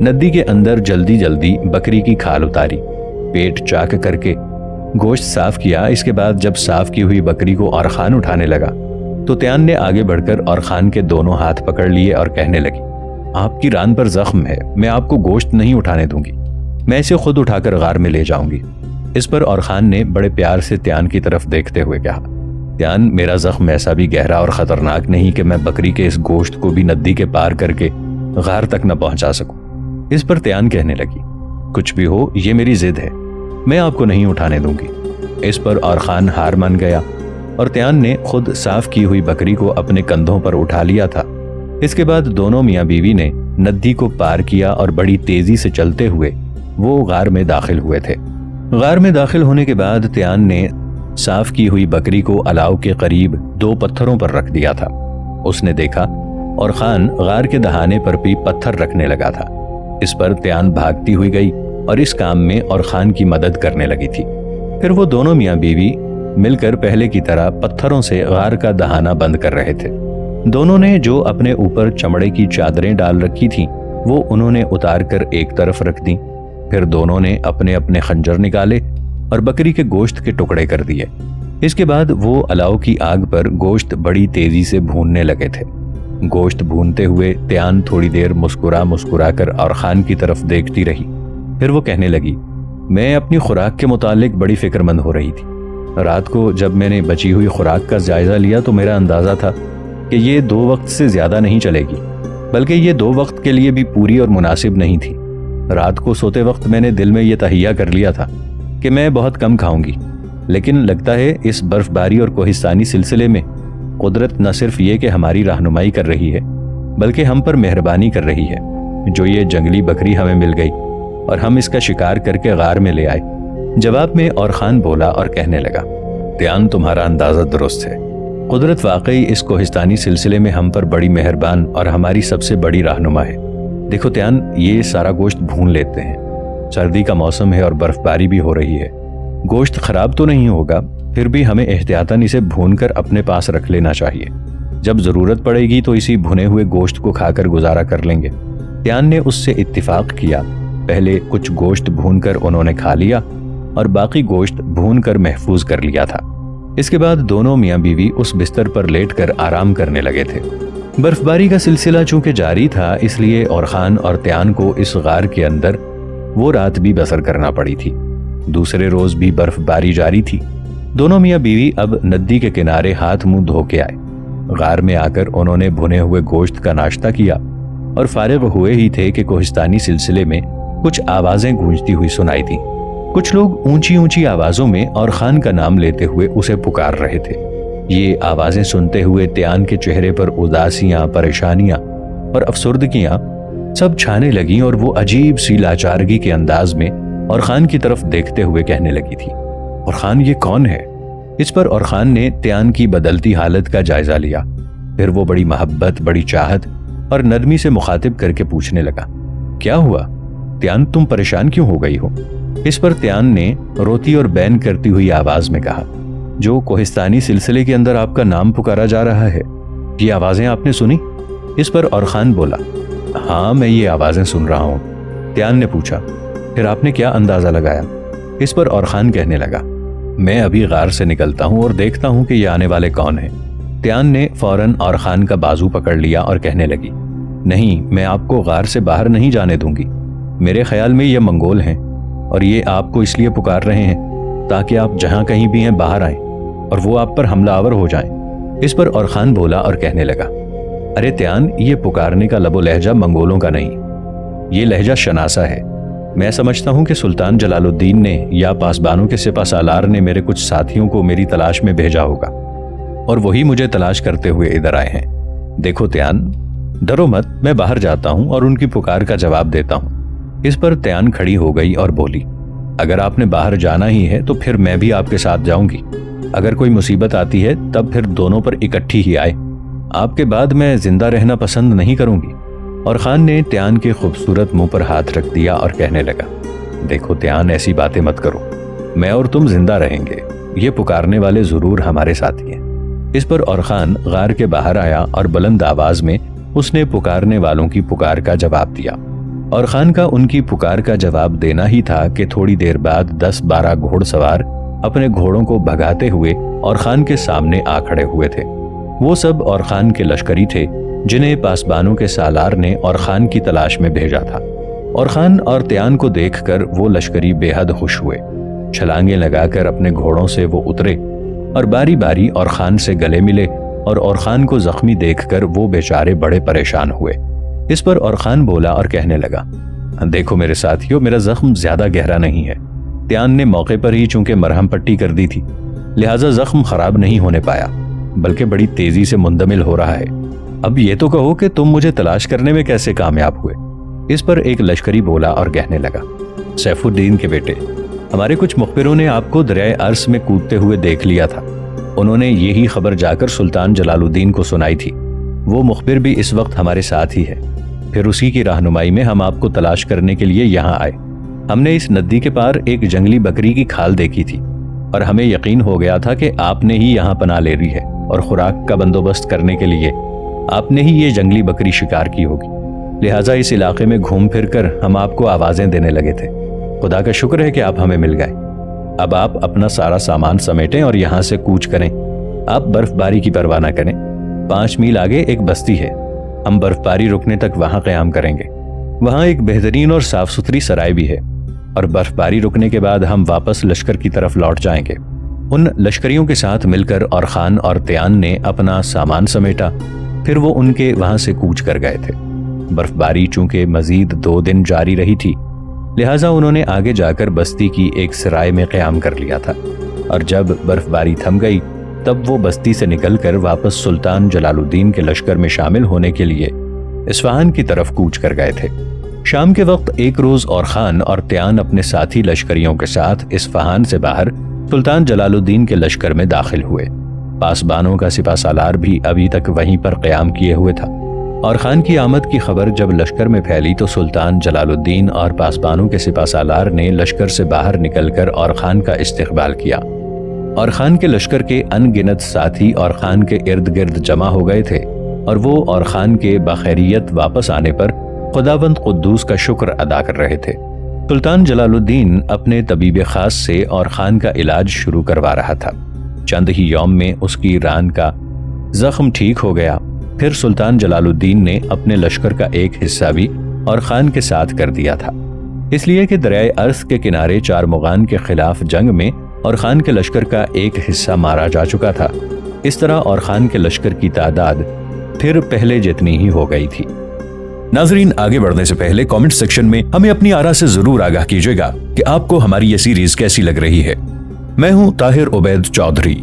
ندی کے اندر جلدی جلدی بکری کی کھال اتاری، پیٹ چاک کر کے گوشت صاف کیا۔ اس کے بعد جب صاف کی ہوئی بکری کو اورخان اٹھانے لگا تو تیان نے آگے بڑھ کر اورخان کے دونوں ہاتھ پکڑ لیے اور کہنے لگی، آپ کی ران پر زخم ہے، میں آپ کو گوشت نہیں اٹھانے دوں گی، میں اسے خود اٹھا کر غار میں لے جاؤں گی۔ اس پر اورخان نے بڑے پیار سے تیان کی طرف دیکھتے ہوئے کہا، تیان، میرا زخم ایسا بھی گہرا اور خطرناک نہیں کہ میں بکری کے اس گوشت کو بھی ندی کے پار کر کے غار تک نہ پہنچا سکوں۔ اس پر تیان کہنے لگی، کچھ بھی ہو یہ میری ضد ہے، میں آپ کو نہیں اٹھانے دوں گی۔ اس پر اورخان ہار مان گیا اور تیان نے خود صاف کی ہوئی بکری کو اپنے کندھوں پر اٹھا لیا تھا۔ اس کے بعد دونوں میاں بیوی نے ندی کو پار کیا اور بڑی تیزی سے چلتے ہوئے وہ غار میں داخل ہوئے تھے۔ غار میں داخل ہونے کے بعد تیان نے صاف کی ہوئی بکری کو الاؤ کے قریب 2 پتھروں پر رکھ دیا تھا۔ اس نے دیکھا اورخان غار کے دہانے پر بھی پتھر رکھنے لگا تھا۔ اس پر تیان بھاگتی ہوئی گئی اور اس کام میں اورخان کی مدد کرنے لگی تھی۔ پھر وہ دونوں میاں بیوی مل کر پہلے کی طرح پتھروں سے غار کا دہانہ بند کر رہے تھے۔ دونوں نے جو اپنے اوپر چمڑے کی چادریں ڈال رکھی تھیں وہ انہوں نے اتار کر ایک طرف رکھ دیں۔ پھر دونوں نے اپنے اپنے خنجر نکالے اور بکری کے گوشت کے ٹکڑے کر دیے۔ اس کے بعد وہ الاؤ کی آگ پر گوشت بڑی تیزی سے بھوننے لگے تھے۔ گوشت بھونتے ہوئے تیان تھوڑی دیر مسکرا کر اورخان کی طرف دیکھتی رہی۔ پھر وہ کہنے لگی، میں اپنی خوراک کے متعلق بڑی فکر مند ہو رہی تھی۔ رات کو جب میں نے بچی ہوئی خوراک کا جائزہ لیا تو میرا اندازہ تھا کہ یہ 2 وقت سے زیادہ نہیں چلے گی، بلکہ یہ 2 وقت کے لیے بھی پوری اور مناسب نہیں تھی۔ رات کو سوتے وقت میں نے دل میں یہ تہیہ کر لیا تھا کہ میں بہت کم کھاؤں گی، لیکن لگتا ہے اس برف باری اور کوہستانی سلسلے میں قدرت نہ صرف یہ کہ ہماری رہنمائی کر رہی ہے بلکہ ہم پر مہربانی کر رہی ہے۔ جو یہ جنگلی بکری ہمیں مل گئی اور ہم اس کا شکار کر کے غار میں لے آئے۔ جواب میں اورخان بولا اور کہنے لگا، تیان، تمہارا اندازہ درست ہے، قدرت واقعی اس کوہستانی سلسلے میں ہم پر بڑی مہربان اور ہماری سب سے بڑی رہنما ہے۔ دیکھو تیان، یہ سارا گوشت بھون لیتے ہیں، سردی کا موسم ہے اور برف باری بھی ہو رہی ہے، گوشت خراب تو نہیں ہوگا، پھر بھی ہمیں احتیاطاً اسے بھون کر اپنے پاس رکھ لینا چاہیے، جب ضرورت پڑے گی تو اسی بھنے ہوئے گوشت کو کھا کر گزارا کر لیں گے۔ تیان نے اس سے اتفاق کیا۔ پہلے کچھ گوشت بھون کر انہوں نے کھا لیا اور باقی گوشت بھون کر محفوظ کر لیا تھا۔ اس کے بعد دونوں میاں بیوی اس بستر پر لیٹ کر آرام کرنے لگے تھے۔ برف باری کا سلسلہ چونکہ جاری تھا، اس لیے اورخان اور تیان کو اس غار کے اندر وہ رات بھی بسر کرنا پڑی تھی۔ دوسرے روز بھی برف باری جاری تھی۔ دونوں میاں بیوی اب ندی کے کنارے ہاتھ منہ دھو کے آئے۔ غار میں آ کر انہوں نے بھنے ہوئے گوشت کا ناشتہ کیا اور فارغ ہوئے ہی تھے کہ کوہستانی سلسلے میں کچھ آوازیں گونجتی ہوئی سنائی تھیں۔ کچھ لوگ اونچی اونچی آوازوں میں اورخان کا نام لیتے ہوئے اسے پکار رہے تھے۔ یہ آوازیں سنتے ہوئے تیان کے چہرے پر اداسیاں، پریشانیاں اور افسردگیاں سب چھانے لگیں اور وہ عجیب سی لاچارگی کے انداز میں اورخان کی طرف دیکھتے ہوئے کہنے لگی تھی، اورخان، یہ کون ہے؟ اس پر اورخان نے تیان کی بدلتی حالت کا جائزہ لیا۔ پھر وہ بڑی محبت، بڑی چاہت اور نرمی سے مخاطب کر کے پوچھنے لگا، کیا ہوا تیان، تم پریشان کیوں ہو گئی ہو؟ اس پر تیان نے روتی اور بین کرتی ہوئی آواز میں کہا، جو کوہستانی سلسلے کے اندر آپ کا نام پکارا جا رہا ہے، یہ آوازیں آپ نے سنی؟ اس پر اورخان بولا، ہاں میں یہ آوازیں سن رہا ہوں۔ تیان نے پوچھا، پھر آپ نے کیا اندازہ لگایا؟ اس پر اورخان کہنے لگا، میں ابھی غار سے نکلتا ہوں اور دیکھتا ہوں کہ یہ آنے والے کون ہیں۔ تیان نے فوراً اورخان کا بازو پکڑ لیا اور کہنے لگی، نہیں، میں آپ کو غار سے باہر نہیں جانے دوں گی۔ میرے خیال میں یہ منگول ہیں اور یہ آپ کو اس لیے پکار رہے ہیں تاکہ آپ جہاں کہیں بھی ہیں باہر آئیں اور وہ آپ پر حملہ آور ہو جائیں۔ اس پر اورخان بولا اور کہنے لگا، ارے تیان، یہ پکارنے کا لب و لہجہ منگولوں کا نہیں، یہ لہجہ شناسا ہے۔ میں سمجھتا ہوں کہ سلطان جلال الدین نے یا پاسبانوں کے سپہ سالار نے میرے کچھ ساتھیوں کو میری تلاش میں بھیجا ہوگا اور وہی مجھے تلاش کرتے ہوئے ادھر آئے ہیں۔ دیکھو تیان، ڈرو مت، میں باہر جاتا ہوں اور ان کی پکار کا جواب دیتا ہوں۔ اس پر تیان کھڑی ہو گئی اور بولی، اگر آپ نے باہر جانا ہی ہے تو پھر میں بھی آپ کے ساتھ جاؤں گی۔ اگر کوئی مصیبت آتی ہے تب پھر دونوں پر اکٹھی ہی آئے، آپ کے بعد میں زندہ رہنا پسند نہیں کروں گی۔ اورخان نے تیان کے خوبصورت منہ پر ہاتھ رکھ دیا اور کہنے لگا، دیکھو تیان، ایسی باتیں مت کرو، میں اور تم زندہ رہیں گے، یہ پکارنے والے ضرور ہمارے ساتھی ہیں۔ اس پر اورخان غار کے باہر آیا اور بلند آواز میں اس نے پکارنے والوں کی پکار کا جواب دیا۔ اور خان کا ان کی پکار کا جواب دینا ہی تھا کہ تھوڑی دیر بعد 10-12 گھوڑ سوار اپنے گھوڑوں کو بھگاتے ہوئے اور خان کے سامنے آ کھڑے ہوئے تھے۔ وہ سب اور خان کے لشکری تھے جنہیں پاسبانوں کے سالار نے اور خان کی تلاش میں بھیجا تھا۔ اور خان اور تیان کو دیکھ کر وہ لشکری بے حد خوش ہوئے، چھلانگیں لگا کر اپنے گھوڑوں سے وہ اترے اور باری باری اور خان سے گلے ملے، اور خان کو زخمی دیکھ کر وہ بیچارے بڑے پریشان ہوئے۔ اس پر اور خان بولا اور کہنے لگا، دیکھو میرے ساتھیوں، میرا زخم زیادہ گہرا نہیں ہے۔ تیان نے موقع پر ہی چونکہ مرہم پٹی کر دی تھی، لہٰذا زخم خراب نہیں ہونے پایا، بلکہ بڑی تیزی سے مندمل ہو رہا ہے۔ اب یہ تو کہو کہ تم مجھے تلاش کرنے میں کیسے کامیاب ہوئے؟ اس پر ایک لشکری بولا اور کہنے لگا، سیف الدین کے بیٹے، ہمارے کچھ مخبروں نے آپ کو دریائے ارس میں کودتے ہوئے دیکھ لیا تھا۔ انہوں نے یہی خبر جا کر سلطان جلال الدین کو سنائی تھی۔ وہ مخبر بھی اس وقت ہمارے ساتھ ہی ہے۔ پھر اسی کی رہنمائی میں ہم آپ کو تلاش کرنے کے لیے یہاں آئے۔ ہم نے اس ندی کے پار ایک جنگلی بکری کی کھال دیکھی تھی، اور ہمیں یقین ہو گیا تھا کہ آپ نے ہی یہاں پناہ لے لی ہے، اور خوراک کا بندوبست کرنے کے لیے آپ نے ہی یہ جنگلی بکری شکار کی ہوگی۔ لہٰذا اس علاقے میں گھوم پھر کر ہم آپ کو آوازیں دینے لگے تھے۔ خدا کا شکر ہے کہ آپ ہمیں مل گئے۔ اب آپ اپنا سارا سامان سمیٹیں اور یہاں سے کوچ کریں۔ آپ برف باری کی پرواہ نہ کریں۔ 5 میل آگے ایک بستی ہے، ہم برف باری رکنے تک وہاں قیام کریں گے۔ وہاں ایک بہترین اور صاف ستھری سرائے بھی ہے، اور برف باری رکنے کے بعد ہم واپس لشکر کی طرف لوٹ جائیں گے۔ ان لشکریوں کے ساتھ مل کر اور خان اور تیان نے اپنا سامان سمیٹا، پھر وہ ان کے وہاں سے کوچ کر گئے تھے۔ برف باری چونکہ مزید 2 دن جاری رہی تھی، لہٰذا انہوں نے آگے جا کر بستی کی ایک سرائے میں قیام کر لیا تھا، اور جب برف باری تھم گئی تب وہ بستی سے نکل کر واپس سلطان جلال الدین کے لشکر میں شامل ہونے کے لیے اصفہان کی طرف کوچ کر گئے تھے۔ شام کے وقت ایک روز اور خان اور تیان اپنے ساتھی لشکریوں کے ساتھ اصفہان سے باہر سلطان جلال الدین کے لشکر میں داخل ہوئے۔ پاسبانوں کا سپہ سالار بھی ابھی تک وہیں پر قیام کیے ہوئے تھا، اور خان کی آمد کی خبر جب لشکر میں پھیلی تو سلطان جلال الدین اور پاسبانوں کے سپہ سالار نے لشکر سے باہر نکل کر اور خان کا استقبال کیا، اور خان کے لشکر کے ان گنت ساتھی اور خان کے ارد گرد جمع ہو گئے تھے، اور وہ اور خان کے بخیریت واپس آنے پر خداوند قدوس کا شکر ادا کر رہے تھے۔ سلطان جلال الدین اپنے طبیب خاص سے اور خان کا علاج شروع کروا رہا تھا۔ چند ہی یوم میں اس کی ران کا زخم ٹھیک ہو گیا۔ پھر سلطان جلال الدین نے اپنے لشکر کا ایک حصہ بھی اور خان کے ساتھ کر دیا تھا، اس لیے کہ دریائے ارس کے کنارے چارمغان کے خلاف جنگ میں اور خان کے لشکر کا ایک حصہ مارا جا چکا تھا۔ اس طرح اور خان کے لشکر کی تعداد پھر پہلے جتنی ہی ہو گئی تھی۔ ناظرین، آگے بڑھنے سے پہلے کامنٹ سیکشن میں ہمیں اپنی آرا سے ضرور آگاہ کیجیے گا کہ آپ کو ہماری یہ سیریز کیسی لگ رہی ہے۔ میں ہوں طاہر عبید چودھری۔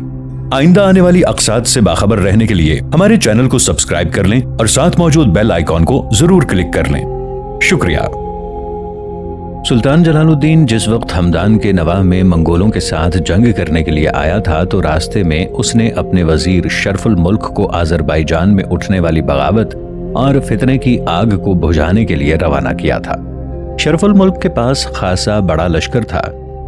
آئندہ آنے والی اقساط سے باخبر رہنے کے لیے ہمارے چینل کو سبسکرائب کر لیں اور ساتھ موجود بیل آئیکن کو ضرور کلک کر لیں۔ شکریہ۔ سلطان جلال الدین جس وقت ہمدان کے نواح میں منگولوں کے ساتھ جنگ کرنے کے لیے آیا تھا تو راستے میں اس نے اپنے وزیر شرف الملک کو آذربائیجان میں اٹھنے والی بغاوت اور فتنے کی آگ کو بجھانے کے لیے روانہ کیا تھا۔ شرف الملک کے پاس خاصا بڑا لشکر تھا،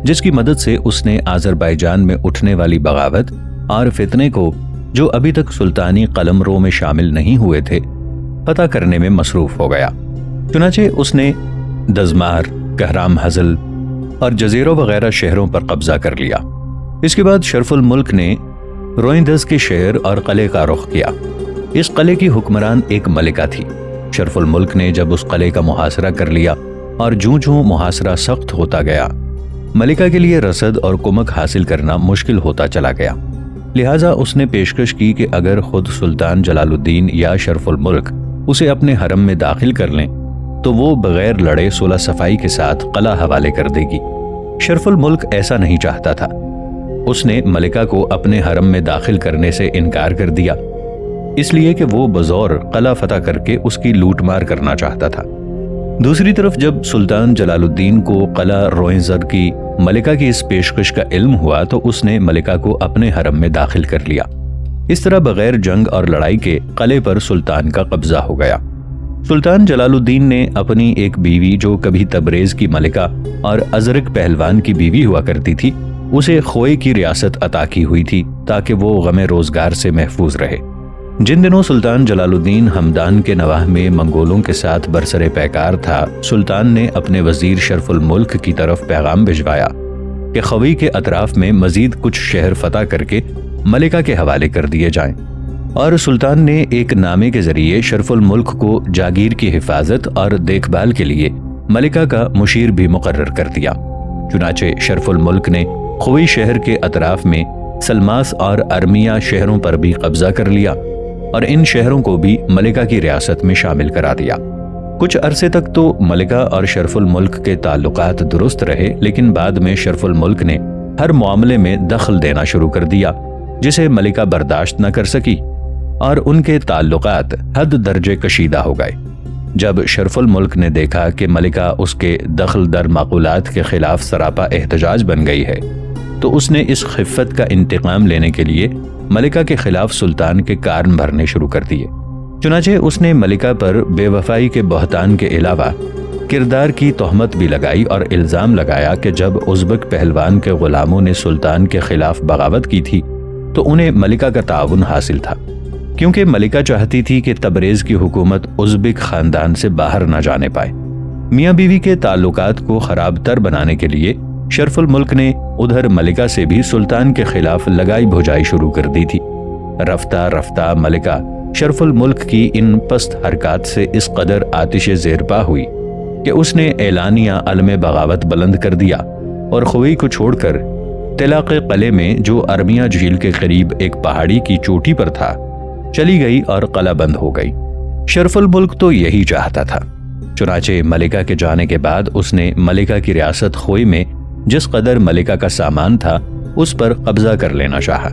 جس کی مدد سے اس نے آذربائیجان میں اٹھنے والی بغاوت اور فتنے کو، جو ابھی تک سلطانی قلمرو میں شامل نہیں ہوئے تھے، پتہ کرنے میں مصروف ہو گیا۔ چنانچہ اس نے دزمار، کہرام حزل اور جزیروں وغیرہ شہروں پر قبضہ کر لیا۔ اس کے بعد شرف الملک نے روئندز کے شہر اور قلعے کا رخ کیا۔ اس قلعے کی حکمران ایک ملکہ تھی۔ شرف الملک نے جب اس قلعے کا محاصرہ کر لیا اور جوں جوں محاصرہ سخت ہوتا گیا، ملکہ کے لیے رسد اور کمک حاصل کرنا مشکل ہوتا چلا گیا۔ لہٰذا اس نے پیشکش کی کہ اگر خود سلطان جلال الدین یا شرف الملک اسے اپنے حرم میں داخل کر لیں تو وہ بغیر لڑے صلح صفائی کے ساتھ قلعہ حوالے کر دے گی۔ شرف الملک ایسا نہیں چاہتا تھا۔ اس نے ملکہ کو اپنے حرم میں داخل کرنے سے انکار کر دیا، اس لیے کہ وہ بزور قلعہ فتح کر کے اس کی لوٹ مار کرنا چاہتا تھا۔ دوسری طرف جب سلطان جلال الدین کو قلعہ روئنزر کی ملکہ کی اس پیشکش کا علم ہوا تو اس نے ملکہ کو اپنے حرم میں داخل کر لیا۔ اس طرح بغیر جنگ اور لڑائی کے قلعے پر سلطان کا قبضہ ہو گیا۔ سلطان جلال الدین نے اپنی ایک بیوی جو کبھی تبریز کی ملکہ اور ازرق پہلوان کی بیوی ہوا کرتی تھی، اسے خوئے کی ریاست عطا کی ہوئی تھی تاکہ وہ غم روزگار سے محفوظ رہے۔ جن دنوں سلطان جلال الدین ہمدان کے نواح میں منگولوں کے ساتھ برسر پیکار تھا، سلطان نے اپنے وزیر شرف الملک کی طرف پیغام بھجوایا کہ خوی کے اطراف میں مزید کچھ شہر فتح کر کے ملکہ کے حوالے کر دیے جائیں، اور سلطان نے ایک نامے کے ذریعے شرف الملک کو جاگیر کی حفاظت اور دیکھ بھال کے لیے ملکہ کا مشیر بھی مقرر کر دیا۔ چنانچہ شرف الملک نے خوی شہر کے اطراف میں سلماس اور ارمیا شہروں پر بھی قبضہ کر لیا اور ان شہروں کو بھی ملکہ کی ریاست میں شامل کرا دیا۔ کچھ عرصے تک تو ملکہ اور شرف الملک کے تعلقات درست رہے، لیکن بعد میں شرف الملک نے ہر معاملے میں دخل دینا شروع کر دیا جسے ملکہ برداشت نہ کر سکی، اور ان کے تعلقات حد درجے کشیدہ ہو گئے۔ جب شرف الملک نے دیکھا کہ ملکہ اس کے دخل در معقولات کے خلاف سراپا احتجاج بن گئی ہے، تو اس نے اس خفت کا انتقام لینے کے لیے ملکہ کے خلاف سلطان کے کارن بھرنے شروع کر دیے۔ چنانچہ اس نے ملکہ پر بے وفائی کے بہتان کے علاوہ کردار کی تہمت بھی لگائی اور الزام لگایا کہ جب ازبک پہلوان کے غلاموں نے سلطان کے خلاف بغاوت کی تھی تو انہیں ملکہ کا تعاون حاصل تھا، کیونکہ ملکہ چاہتی تھی کہ تبریز کی حکومت ازبک خاندان سے باہر نہ جانے پائے۔ میاں بیوی کے تعلقات کو خراب تر بنانے کے لیے شرف الملک نے ادھر ملکہ سے بھی سلطان کے خلاف لگائی بھجائی شروع کر دی تھی۔ رفتہ رفتہ ملکہ شرف الملک کی ان پست حرکات سے اس قدر آتش زیرپا ہوئی کہ اس نے اعلانیہ علم بغاوت بلند کر دیا اور خوی کو چھوڑ کر طلاق قلعے میں جو ارمیا جھیل کے قریب ایک پہاڑی کی چوٹی پر تھا چلی گئی اور قلعہ بند ہو گئی۔ شرف الملک تو یہی چاہتا تھا۔ چنانچہ ملکہ کے جانے کے بعد اس نے ملکہ کی ریاست خوی میں جس قدر ملکہ کا سامان تھا اس پر قبضہ کر لینا چاہا۔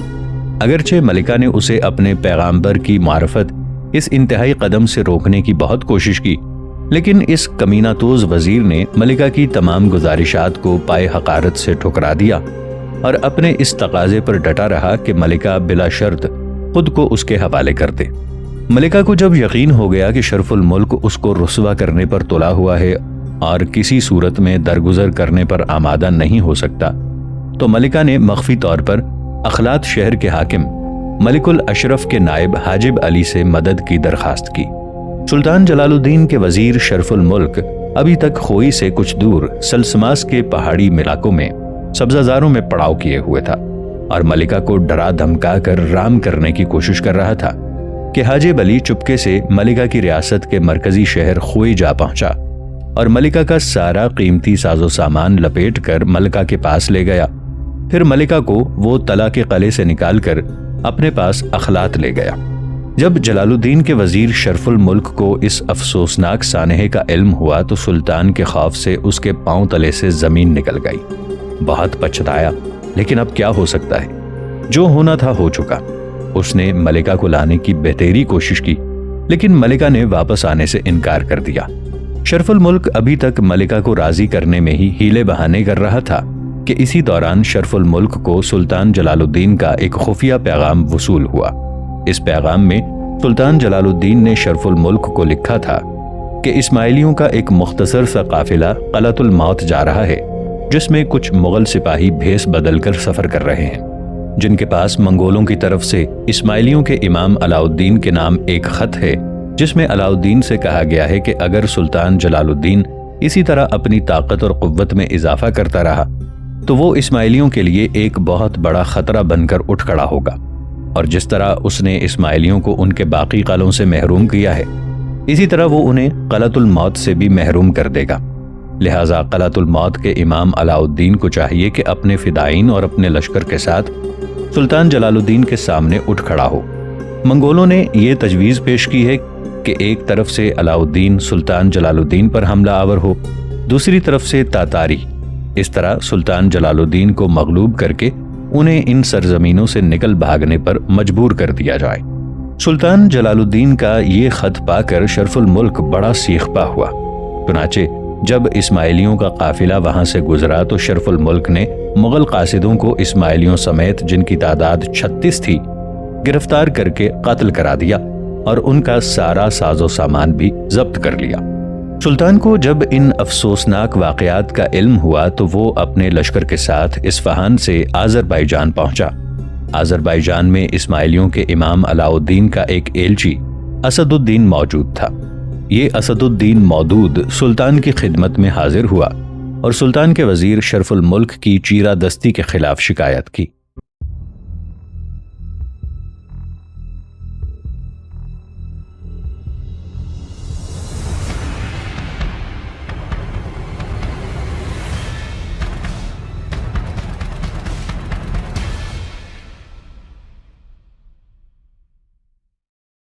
اگرچہ ملکہ نے اسے اپنے پیغامبر کی معرفت اس انتہائی قدم سے روکنے کی بہت کوشش کی، لیکن اس کمینہ توز وزیر نے ملکہ کی تمام گزارشات کو پائے حقارت سے ٹھکرا دیا اور اپنے اس تقاضے پر ڈٹا رہا کہ ملکہ بلا شرط خود کو اس کے حوالے کر دے۔ ملکہ کو جب یقین ہو گیا کہ شرف الملک اس کو رسوا کرنے پر تلا ہوا ہے اور کسی صورت میں درگزر کرنے پر آمادہ نہیں ہو سکتا، تو ملکہ نے مخفی طور پر اخلاط شہر کے حاکم ملک الاشرف کے نائب حاجب علی سے مدد کی درخواست کی۔ سلطان جلال الدین کے وزیر شرف الملک ابھی تک خوئی سے کچھ دور سلسماس کے پہاڑی علاقوں میں سبزہ زاروں میں پڑاؤ کیے ہوئے تھا اور ملکہ کو ڈرا دھمکا کر رام کرنے کی کوشش کر رہا تھا کہ حاجب علی چپکے سے ملکہ کی ریاست کے مرکزی شہر خوئی جا پہنچا اور ملکہ کا سارا قیمتی ساز و سامان لپیٹ کر ملکہ کے پاس لے گیا۔ پھر ملکہ کو وہ طلا کے قلعے سے نکال کر اپنے پاس اخلاط لے گیا۔ جب جلال الدین کے وزیر شرف الملک کو اس افسوسناک سانحے کا علم ہوا تو سلطان کے خوف سے اس کے پاؤں تلے سے زمین نکل گئی۔ بہت پچھتایا، لیکن اب کیا ہو سکتا ہے، جو ہونا تھا ہو چکا۔ اس نے ملکہ کو لانے کی بہتری کوشش کی، لیکن ملکہ نے واپس آنے سے انکار کر دیا۔ شرف الملک ابھی تک ملکہ کو راضی کرنے میں ہی ہیلے بہانے کر رہا تھا کہ اسی دوران شرف الملک کو سلطان جلال الدین کا ایک خفیہ پیغام وصول ہوا۔ اس پیغام میں سلطان جلال الدین نے شرف الملک کو لکھا تھا کہ اسماعیلیوں کا ایک مختصر سا قافلہ قلعۃ الموت جا رہا ہے، جس میں کچھ مغل سپاہی بھیس بدل کر سفر کر رہے ہیں، جن کے پاس منگولوں کی طرف سے اسماعیلیوں کے امام علاء الدین کے نام ایک خط ہے، جس میں علاء الدین سے کہا گیا ہے کہ اگر سلطان جلال الدین اسی طرح اپنی طاقت اور قوت میں اضافہ کرتا رہا تو وہ اسماعیلیوں کے لیے ایک بہت بڑا خطرہ بن کر اٹھ کھڑا ہوگا، اور جس طرح اس نے اسماعیلیوں کو ان کے باقی قلعوں سے محروم کیا ہے، اسی طرح وہ انہیں قلعۃ الموت سے بھی محروم کر دے گا۔ لہٰذا قلعۃ الموت کے امام علاء الدین کو چاہیے کہ اپنے فدائین اور اپنے لشکر کے ساتھ سلطان جلال الدین کے سامنے اٹھ کھڑا ہو۔ منگولوں نے یہ تجویز پیش کی ہے کہ ایک طرف سے علاء الدین سلطان جلال الدین پر حملہ آور ہو، دوسری طرف سے تاتاری، اس طرح سلطان جلال الدین کو مغلوب کر کے انہیں ان سرزمینوں سے نکل بھاگنے پر مجبور کر دیا جائے۔ سلطان جلال الدین کا یہ خط پا کر شرف الملک بڑا سیخپا ہوا۔ چنانچہ جب اسماعیلیوں کا قافلہ وہاں سے گزرا تو شرف الملک نے مغل قاصدوں کو اسماعیلیوں سمیت، جن کی تعداد 36 تھی، گرفتار کر کے قتل کرا دیا اور ان کا سارا ساز و سامان بھی ضبط کر لیا۔ سلطان کو جب ان افسوسناک واقعات کا علم ہوا تو وہ اپنے لشکر کے ساتھ اصفہان سے آذربائیجان پہنچا۔ آذربائیجان میں اسماعیلیوں کے امام علاؤالدین کا ایک ایلچی اسد الدین موجود تھا۔ یہ اسد الدین مودود سلطان کی خدمت میں حاضر ہوا اور سلطان کے وزیر شرف الملک کی چیرہ دستی کے خلاف شکایت کی۔